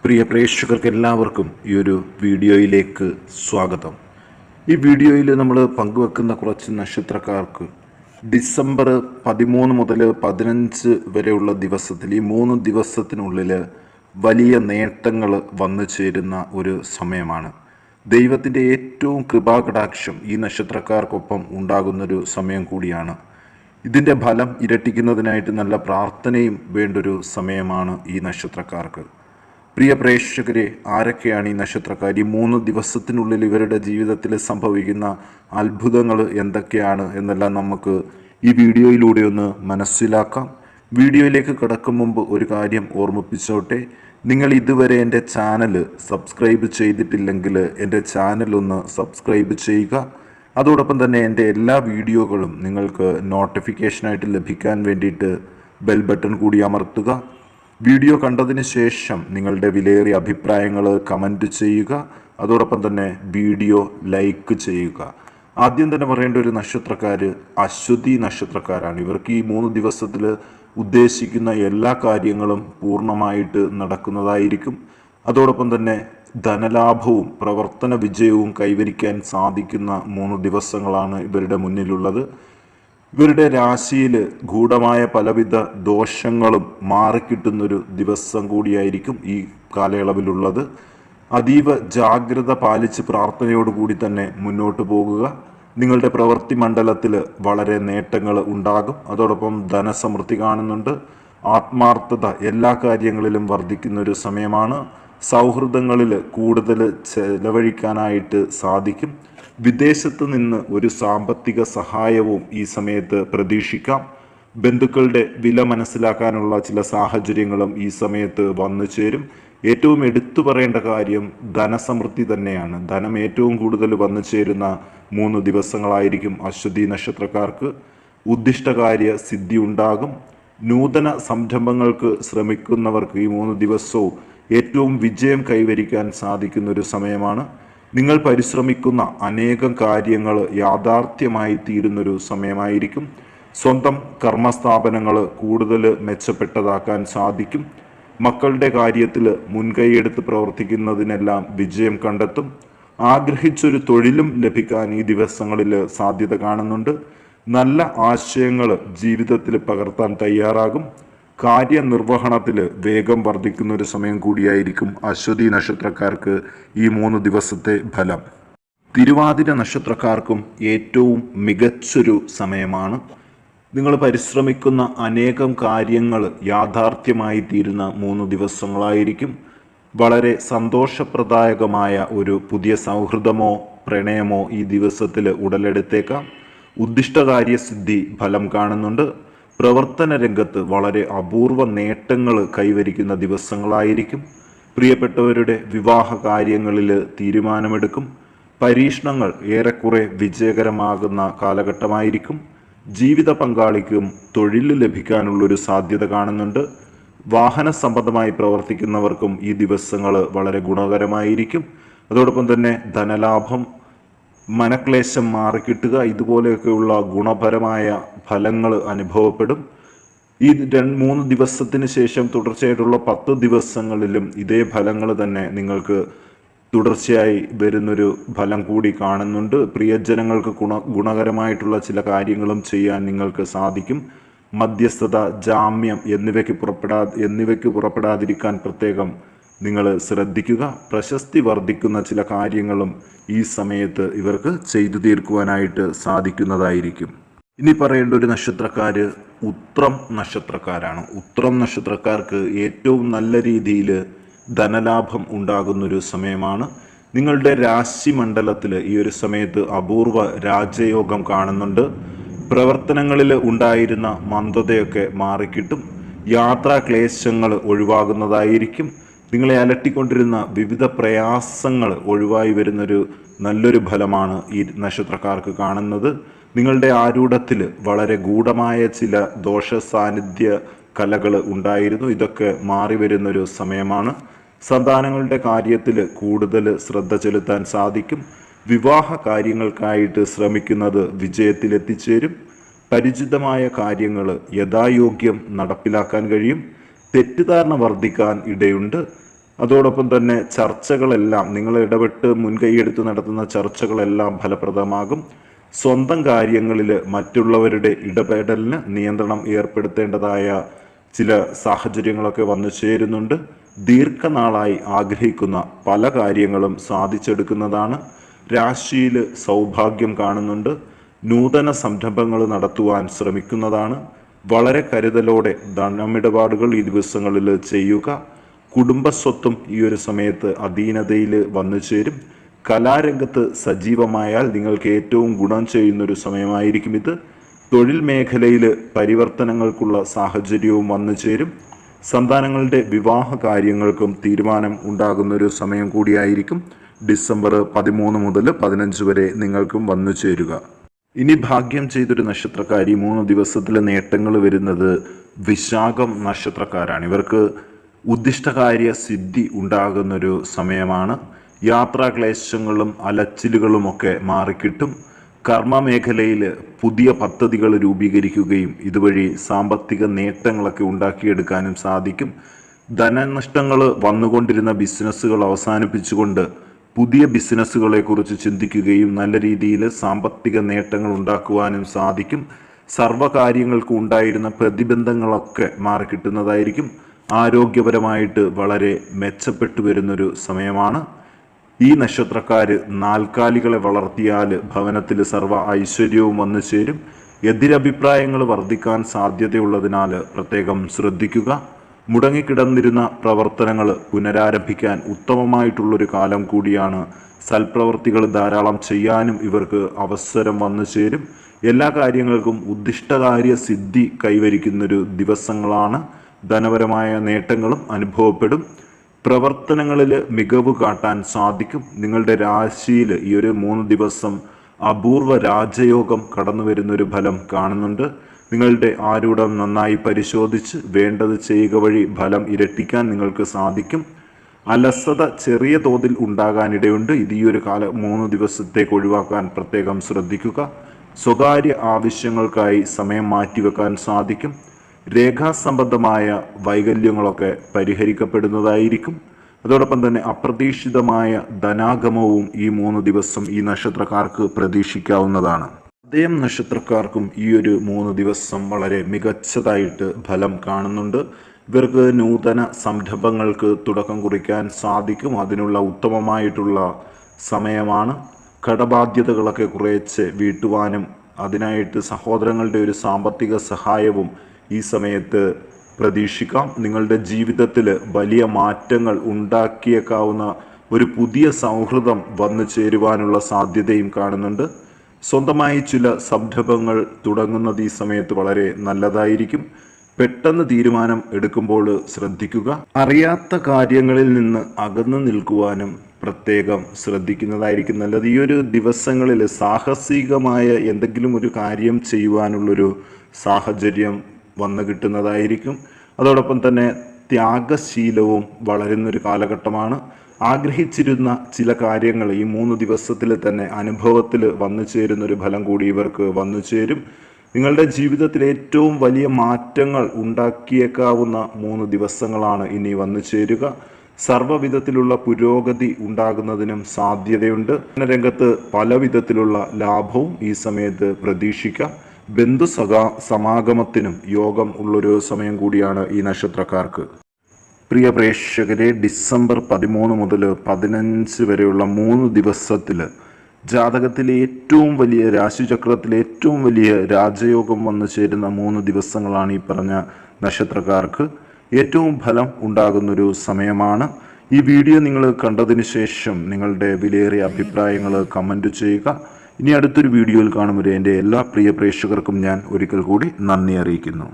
പ്രിയ പ്രേക്ഷകർക്ക് എല്ലാവർക്കും ഈ ഒരു വീഡിയോയിലേക്ക് സ്വാഗതം. ഈ വീഡിയോയിൽ നമ്മൾ പങ്കുവെക്കുന്ന കുറച്ച് നക്ഷത്രക്കാർക്ക് ഡിസംബർ 13 മുതൽ 15 വരെയുള്ള ദിവസത്തിൽ ഈ 3 ദിവസത്തിനുള്ളിൽ വലിയ നേട്ടങ്ങൾ വന്നു ചേരുന്ന ഒരു സമയമാണ്. ദൈവത്തിൻ്റെ ഏറ്റവും കൃപാകടാക്ഷം ഈ നക്ഷത്രക്കാർക്കൊപ്പം ഉണ്ടാകുന്നൊരു സമയം കൂടിയാണ്. ഇതിൻ്റെ ഫലം ഇരട്ടിക്കുന്നതിനായിട്ട് നല്ല പ്രാർത്ഥനയും വേണ്ടൊരു സമയമാണ് ഈ നക്ഷത്രക്കാർക്ക്. പ്രിയ പ്രേക്ഷകരെ, ആരൊക്കെയാണ് ഈ നക്ഷത്രക്കാർ? ഈ 3 ദിവസത്തിനുള്ളിൽ ഇവരുടെ ജീവിതത്തിൽ സംഭവിക്കുന്ന അത്ഭുതങ്ങൾ എന്തൊക്കെയാണ് എന്നെല്ലാം നമുക്ക് ഈ വീഡിയോയിലൂടെ ഒന്ന് മനസ്സിലാക്കാം. വീഡിയോയിലേക്ക് കടക്കും മുമ്പ് ഒരു കാര്യം ഓർമ്മിപ്പിച്ചോട്ടെ. നിങ്ങൾ ഇതുവരെ എൻ്റെ ചാനൽ സബ്സ്ക്രൈബ് ചെയ്തിട്ടില്ലെങ്കിൽ എൻ്റെ ചാനലൊന്ന് സബ്സ്ക്രൈബ് ചെയ്യുക. അതോടൊപ്പം തന്നെ എൻ്റെ എല്ലാ വീഡിയോകളും നിങ്ങൾക്ക് നോട്ടിഫിക്കേഷനായിട്ട് ലഭിക്കാൻ വേണ്ടിയിട്ട് ബെൽ ബട്ടൺ കൂടി അമർത്തുക. വീഡിയോ കണ്ടതിന് ശേഷം നിങ്ങളുടെ വിലയേറിയ അഭിപ്രായങ്ങൾ കമൻറ്റ് ചെയ്യുക. അതോടൊപ്പം തന്നെ വീഡിയോ ലൈക്ക് ചെയ്യുക. ആദ്യം തന്നെ പറയേണ്ട ഒരു നക്ഷത്രക്കാർ അശ്വതി നക്ഷത്രക്കാരാണ്. ഇവർക്ക് ഈ 3 ദിവസത്തിൽ ഉദ്ദേശിക്കുന്ന എല്ലാ കാര്യങ്ങളും പൂർണ്ണമായിട്ട് നടക്കുന്നതായിരിക്കും. അതോടൊപ്പം തന്നെ ധനലാഭവും പ്രവർത്തന വിജയവും കൈവരിക്കാൻ സാധിക്കുന്ന 3 ദിവസങ്ങളാണ് ഇവരുടെ മുന്നിലുള്ളത്. ഇവരുടെ രാശിയിൽ ഗൂഢമായ പലവിധ ദോഷങ്ങളും മാറിക്കിട്ടുന്നൊരു ദിവസം കൂടിയായിരിക്കും ഈ കാലയളവിലുള്ളത്. അതീവ ജാഗ്രത പാലിച്ച് പ്രാർത്ഥനയോടുകൂടി തന്നെ മുന്നോട്ട് പോകുക. നിങ്ങളുടെ പ്രവൃത്തി മണ്ഡലത്തിൽ വളരെ നേട്ടങ്ങൾ ഉണ്ടാകും. അതോടൊപ്പം ധനസമൃദ്ധി കാണുന്നുണ്ട്. ആത്മാർത്ഥത എല്ലാ കാര്യങ്ങളിലും വർദ്ധിക്കുന്നൊരു സമയമാണ്. സൗഹൃദങ്ങളിൽ കൂടുതൽ ചെലവഴിക്കാനായിട്ട് സാധിക്കും. വിദേശത്ത് നിന്ന് ഒരു സാമ്പത്തിക സഹായവും ഈ സമയത്ത് പ്രതീക്ഷിക്കാം. ബന്ധുക്കളുടെ വില മനസ്സിലാക്കാനുള്ള ചില സാഹചര്യങ്ങളും ഈ സമയത്ത് വന്നു ചേരും. ഏറ്റവും എടുത്തു പറയേണ്ട കാര്യം ധനസമൃദ്ധി തന്നെയാണ്. ധനം ഏറ്റവും കൂടുതൽ വന്നു ചേരുന്ന 3 ദിവസങ്ങളായിരിക്കും അശ്വതി നക്ഷത്രക്കാർക്ക്. ഉദ്ദിഷ്ടകാര്യ സിദ്ധി ഉണ്ടാകും. നൂതന സംരംഭങ്ങൾക്ക് ശ്രമിക്കുന്നവർക്ക് ഈ 3 ദിവസവും ഏറ്റവും വിജയം കൈവരിക്കാൻ സാധിക്കുന്നൊരു സമയമാണ്. നിങ്ങൾ പരിശ്രമിക്കുന്ന അനേകം കാര്യങ്ങൾ യാഥാർത്ഥ്യമായി തീരുന്നൊരു സമയമായിരിക്കും. സ്വന്തം കർമ്മസ്ഥാപനങ്ങൾ കൂടുതൽ മെച്ചപ്പെട്ടതാക്കാൻ സാധിക്കും. മക്കളുടെ കാര്യത്തിൽ മുൻകൈയെടുത്ത് പ്രവർത്തിക്കുന്നതിനെല്ലാം വിജയം കണ്ടെത്തും. ആഗ്രഹിച്ചൊരു തൊഴിലും ലഭിക്കാൻ ഈ ദിവസങ്ങളിൽ സാധ്യത കാണുന്നുണ്ട്. നല്ല ആശയങ്ങൾ ജീവിതത്തിൽ പകർത്താൻ തയ്യാറാകും. കാര്യനിർവഹണത്തിൽ വേഗം വർദ്ധിക്കുന്ന ഒരു സമയം കൂടിയായിരിക്കും അശ്വതി നക്ഷത്രക്കാർക്ക് ഈ 3 ദിവസത്തെ ഫലം. തിരുവാതിര നക്ഷത്രക്കാർക്കും ഏറ്റവും മികച്ചൊരു സമയമാണ്. നിങ്ങൾ പരിശ്രമിക്കുന്ന അനേകം കാര്യങ്ങൾ യാഥാർത്ഥ്യമായി തീരുന്ന 3 ദിവസങ്ങളായിരിക്കും. വളരെ സന്തോഷപ്രദായകമായ ഒരു പുതിയ സൗഹൃദമോ പ്രണയമോ ഈ ദിവസത്തിൽ ഉടലെടുത്തേക്കാം. ഉദ്ദിഷ്ടകാര്യസിദ്ധി ഫലം കാണുന്നുണ്ട്. പ്രവർത്തന രംഗത്ത് വളരെ അപൂർവ നേട്ടങ്ങൾ കൈവരിക്കുന്ന ദിവസങ്ങളായിരിക്കും. പ്രിയപ്പെട്ടവരുടെ വിവാഹ കാര്യങ്ങളിൽ തീരുമാനമെടുക്കും. പരീക്ഷണങ്ങൾ ഏറെക്കുറെ വിജയകരമാകുന്ന കാലഘട്ടമായിരിക്കും. ജീവിത പങ്കാളിക്കും തൊഴിൽ ലഭിക്കാനുള്ളൊരു സാധ്യത കാണുന്നുണ്ട്. വാഹന സംബന്ധമായി പ്രവർത്തിക്കുന്നവർക്കും ഈ ദിവസങ്ങൾ വളരെ ഗുണകരമായിരിക്കും. അതോടൊപ്പം തന്നെ ധനലാഭം, മനക്ലേശം മാറിക്കിട്ടുക, ഇതുപോലെയൊക്കെയുള്ള ഗുണപരമായ ഫലങ്ങൾ അനുഭവപ്പെടും. ഈ 3 ദിവസത്തിന് ശേഷം തുടർച്ചയായിട്ടുള്ള 10 ദിവസങ്ങളിലും ഇതേ ഫലങ്ങൾ തന്നെ നിങ്ങൾക്ക് തുടർച്ചയായി വരുന്നൊരു ഫലം കൂടി കാണുന്നുണ്ട്. പ്രിയജനങ്ങൾക്ക് ഗുണകരമായിട്ടുള്ള ചില കാര്യങ്ങളും ചെയ്യാൻ നിങ്ങൾക്ക് സാധിക്കും. മധ്യസ്ഥത, ജാമ്യം എന്നിവയ്ക്ക് പുറപ്പെടാതിരിക്കാൻ പ്രത്യേകം നിങ്ങൾ ശ്രദ്ധിക്കുക. പ്രശസ്തി വർദ്ധിക്കുന്ന ചില കാര്യങ്ങളും ഈ സമയത്ത് ഇവർക്ക് ചെയ്തു തീർക്കുവാനായിട്ട് സാധിക്കുന്നതായിരിക്കും. ഇനി പറയേണ്ട ഒരു നക്ഷത്രക്കാർ ഉത്രം നക്ഷത്രക്കാരാണ്. ഉത്രം നക്ഷത്രക്കാർക്ക് ഏറ്റവും നല്ല രീതിയിൽ ധനലാഭം ഉണ്ടാകുന്നൊരു സമയമാണ്. നിങ്ങളുടെ രാശി മണ്ഡലത്തിൽ ഈ ഒരു സമയത്ത് അപൂർവ രാജയോഗം കാണുന്നുണ്ട്. പ്രവർത്തനങ്ങളിൽ ഉണ്ടായിരുന്ന മന്ദതയൊക്കെ മാറിക്കിട്ടും. യാത്രാ ക്ലേശങ്ങൾ ഒഴിവാകുന്നതായിരിക്കും. നിങ്ങളെ അലട്ടിക്കൊണ്ടിരുന്ന വിവിധ പ്രയാസങ്ങൾ ഒഴിവായി വരുന്നൊരു നല്ലൊരു ഫലമാണ് ഈ നക്ഷത്രക്കാർക്ക് കാണുന്നത്. നിങ്ങളുടെ ആരൂഢത്തിൽ വളരെ ഗൂഢമായ ചില ദോഷ സാന്നിധ്യ കലകൾ ഉണ്ടായിരുന്നു. ഇതൊക്കെ മാറി വരുന്നൊരു സമയമാണ്. സന്താനങ്ങളുടെ കാര്യത്തിൽ കൂടുതൽ ശ്രദ്ധ ചെലുത്താൻ സാധിക്കും. വിവാഹ കാര്യങ്ങൾക്കായിട്ട് ശ്രമിക്കുന്നത് വിജയത്തിലെത്തിച്ചേരും. പരിചിതമായ കാര്യങ്ങൾ യഥായോഗ്യം നടപ്പിലാക്കാൻ കഴിയും. തെറ്റിദ്ധാരണ വർദ്ധിക്കാൻ ഇടയുണ്ട്. അതോടൊപ്പം തന്നെ ചർച്ചകളെല്ലാം നിങ്ങൾ ഇടപെട്ട് മുൻകൈയെടുത്ത് നടത്തുന്ന ചർച്ചകളെല്ലാം ഫലപ്രദമാകും. സ്വന്തം കാര്യങ്ങളിൽ മറ്റുള്ളവരുടെ ഇടപെടലിന് നിയന്ത്രണം ഏർപ്പെടുത്തേണ്ടതായ ചില സാഹചര്യങ്ങളൊക്കെ വന്നു ചേരുന്നുണ്ട്. ദീർഘനാളായി ആഗ്രഹിക്കുന്ന പല കാര്യങ്ങളും സാധിച്ചെടുക്കുന്നതാണ്. രാശിയിൽ സൗഭാഗ്യം കാണുന്നുണ്ട്. നൂതന സംരംഭങ്ങൾ നടത്തുവാൻ ശ്രമിക്കുന്നതാണ്. വളരെ കരുതലോടെ ധനമിടപാടുകൾ ഈ ദിവസങ്ങളിൽ ചെയ്യുക. കുടുംബസ്വത്തും ഈ ഒരു സമയത്ത് അധീനതയിൽ വന്നു ചേരും. കലാരംഗത്ത് സജീവമായാൽ നിങ്ങൾക്ക് ഏറ്റവും ഗുണം ചെയ്യുന്നൊരു സമയമായിരിക്കും ഇത്. തൊഴിൽ മേഖലയിൽ പരിവർത്തനങ്ങൾക്കുള്ള സാഹചര്യവും വന്നു ചേരും. സന്താനങ്ങളുടെ വിവാഹ കാര്യങ്ങൾക്കും തീരുമാനം ഉണ്ടാകുന്നൊരു സമയം കൂടിയായിരിക്കും. ഡിസംബർ 13 മുതൽ 15 വരെ നിങ്ങൾക്കും വന്നു ചേരുക. ഇനി ഭാഗ്യം ചെയ്തൊരു നക്ഷത്രക്കാരി 3 ദിവസത്തിലെ നേട്ടങ്ങൾ വരുന്നത് വിശാഖം നക്ഷത്രക്കാരാണ്. ഇവർക്ക് ഉദ്ദിഷ്ടകാര്യ സിദ്ധി ഉണ്ടാകുന്നൊരു സമയമാണ്. യാത്രാക്ലേശങ്ങളും അലച്ചിലുകളുമൊക്കെ മാറിക്കിട്ടും. കർമ്മമേഖലയിൽ പുതിയ പദ്ധതികൾ രൂപീകരിക്കുകയും ഇതുവഴി സാമ്പത്തിക നേട്ടങ്ങളൊക്കെ ഉണ്ടാക്കിയെടുക്കാനും സാധിക്കും. ധനനഷ്ടങ്ങൾ വന്നുകൊണ്ടിരുന്ന ബിസിനസ്സുകൾ അവസാനിപ്പിച്ചുകൊണ്ട് പുതിയ ബിസിനസ്സുകളെക്കുറിച്ച് ചിന്തിക്കുകയും നല്ല രീതിയിൽ സാമ്പത്തിക നേട്ടങ്ങൾ ഉണ്ടാക്കുവാനും സാധിക്കും. സർവ്വകാര്യങ്ങൾക്കും ഉണ്ടായിരുന്ന പ്രതിബന്ധങ്ങളൊക്കെ മാറിക്കിട്ടുന്നതായിരിക്കും. ആരോഗ്യപരമായിട്ട് വളരെ മെച്ചപ്പെട്ടു വരുന്നൊരു സമയമാണ്. ഈ നക്ഷത്രക്കാർ നാൽക്കാലികളെ വളർത്തിയാൽ ഭവനത്തിൽ സർവ്വ ഐശ്വര്യവും വന്നു ചേരും. എതിരഭിപ്രായങ്ങൾ വർദ്ധിക്കാൻ സാധ്യതയുള്ളതിനാൽ പ്രത്യേകം ശ്രദ്ധിക്കുക. മുടങ്ങിക്കിടന്നിരുന്ന പ്രവർത്തനങ്ങൾ പുനരാരംഭിക്കാൻ ഉത്തമമായിട്ടുള്ളൊരു കാലം കൂടിയാണ്. സൽപ്രവർത്തികൾ ധാരാളം ചെയ്യാനും ഇവർക്ക് അവസരം വന്നു ചേരും. എല്ലാ കാര്യങ്ങൾക്കും ഉദ്ദിഷ്ടകാര്യ സിദ്ധി കൈവരിക്കുന്നൊരു ദിവസങ്ങളാണ്. ധനപരമായ നേട്ടങ്ങളും അനുഭവപ്പെടും. പ്രവർത്തനങ്ങളിൽ മികവ് കാട്ടാൻ സാധിക്കും. നിങ്ങളുടെ രാശിയിൽ ഈ ഒരു 3 ദിവസം അപൂർവ രാജയോഗം കടന്നു വരുന്നൊരു ഫലം കാണുന്നുണ്ട്. നിങ്ങളുടെ ആരൂഢം നന്നായി പരിശോധിച്ച് വേണ്ടത് ചെയ്യുക വഴി ഫലം ഇരട്ടിക്കാൻ നിങ്ങൾക്ക് സാധിക്കും. അലസത ചെറിയ തോതിൽ ഉണ്ടാകാനിടയുണ്ട്. ഇത് ഈ ഒരു 3 ദിവസത്തേക്ക് ഒഴിവാക്കാൻ പ്രത്യേകം ശ്രദ്ധിക്കുക. സ്വകാര്യ ആവശ്യങ്ങൾക്കായി സമയം മാറ്റിവെക്കാൻ സാധിക്കും. രേഖാസംബന്ധമായ വൈകല്യങ്ങളൊക്കെ പരിഹരിക്കപ്പെടുന്നതായിരിക്കും. അതോടൊപ്പം തന്നെ അപ്രതീക്ഷിതമായ ധനാഗമവും ഈ 3 ദിവസം ഈ നക്ഷത്രക്കാർക്ക് പ്രതീക്ഷിക്കാവുന്നതാണ്. അദ്ദേഹം നക്ഷത്രക്കാർക്കും ഈ ഒരു 3 ദിവസം വളരെ മികച്ചതായിട്ട് ഫലം കാണുന്നുണ്ട്. ഇവർക്ക് നൂതന സംരംഭങ്ങൾക്ക് തുടക്കം കുറിക്കാൻ സാധിക്കും. അതിനുള്ള ഉത്തമമായിട്ടുള്ള സമയമാണ്. കടബാധ്യതകളൊക്കെ കുറേശ്ശെ വീട്ടുവാനും അതിനായിട്ട് സഹോദരങ്ങളുടെ ഒരു സാമ്പത്തിക സഹായവും ഈ സമയത്ത് പ്രതീക്ഷിക്കാം. നിങ്ങളുടെ ജീവിതത്തിൽ വലിയ മാറ്റങ്ങൾ ഉണ്ടാക്കിയേക്കാവുന്ന ഒരു പുതിയ സൗഹൃദം വന്നു ചേരുവാനുള്ള സാധ്യതയും കാണുന്നുണ്ട്. സ്വന്തമായി ചില സംരംഭങ്ങൾ തുടങ്ങുന്നത് ഈ സമയത്ത് വളരെ നല്ലതായിരിക്കും. പെട്ടെന്ന് തീരുമാനം എടുക്കുമ്പോൾ ശ്രദ്ധിക്കുക. അറിയാത്ത കാര്യങ്ങളിൽ നിന്ന് അകന്നു നിൽക്കുവാനും പ്രത്യേകം ശ്രദ്ധിക്കുന്നതായിരിക്കും നല്ലത്. ഈ ഒരു ദിവസങ്ങളിൽ സാഹസികമായ എന്തെങ്കിലും ഒരു കാര്യം ചെയ്യുവാനുള്ളൊരു സാഹചര്യം വന്നു കിട്ടുന്നതായിരിക്കും. അതോടൊപ്പം തന്നെ ത്യാഗശീലവും വളരുന്നൊരു കാലഘട്ടമാണ്. ആഗ്രഹിച്ചിരുന്ന ചില കാര്യങ്ങൾ ഈ 3 ദിവസത്തിൽ തന്നെ അനുഭവത്തിൽ വന്നു ചേരുന്നൊരു ഫലം കൂടി ഇവർക്ക് വന്നു ചേരും. നിങ്ങളുടെ ജീവിതത്തിൽ ഏറ്റവും വലിയ മാറ്റങ്ങൾ ഉണ്ടാക്കിയേക്കാവുന്ന 3 ദിവസങ്ങളാണ് ഇനി വന്നു ചേരുക. സർവ്വവിധത്തിലുള്ള പുരോഗതി ഉണ്ടാകുന്നതിനും സാധ്യതയുണ്ട്. രംഗത്ത് പല വിധത്തിലുള്ള ലാഭവും ഈ സമയത്ത് പ്രതീക്ഷിക്കാം. സമാഗമത്തിനും യോഗം ഉള്ളൊരു സമയം കൂടിയാണ് ഈ നക്ഷത്രക്കാർക്ക്. പ്രിയ പ്രേക്ഷകരെ, ഡിസംബർ 13 മുതൽ 15 വരെയുള്ള 3 ദിവസത്തിൽ ജാതകത്തിലെ ഏറ്റവും വലിയ രാശിചക്രത്തിലെ ഏറ്റവും വലിയ രാജയോഗം വന്നു ചേരുന്ന 3 ദിവസങ്ങളാണ് ഈ പറഞ്ഞ നക്ഷത്രക്കാർക്ക്. ഏറ്റവും ഫലം ഉണ്ടാകുന്നൊരു സമയമാണ്. ഈ വീഡിയോ നിങ്ങൾ കണ്ടതിന് ശേഷം നിങ്ങളുടെ വിലയേറിയ അഭിപ്രായങ്ങൾ കമൻറ്റ് ചെയ്യുക. ഇനി അടുത്തൊരു വീഡിയോയിൽ കാണുമ്പോൾ എൻ്റെ എല്ലാ പ്രിയ പ്രേക്ഷകർക്കും ഞാൻ ഒരിക്കൽ കൂടി നന്ദി അറിയിക്കുന്നു.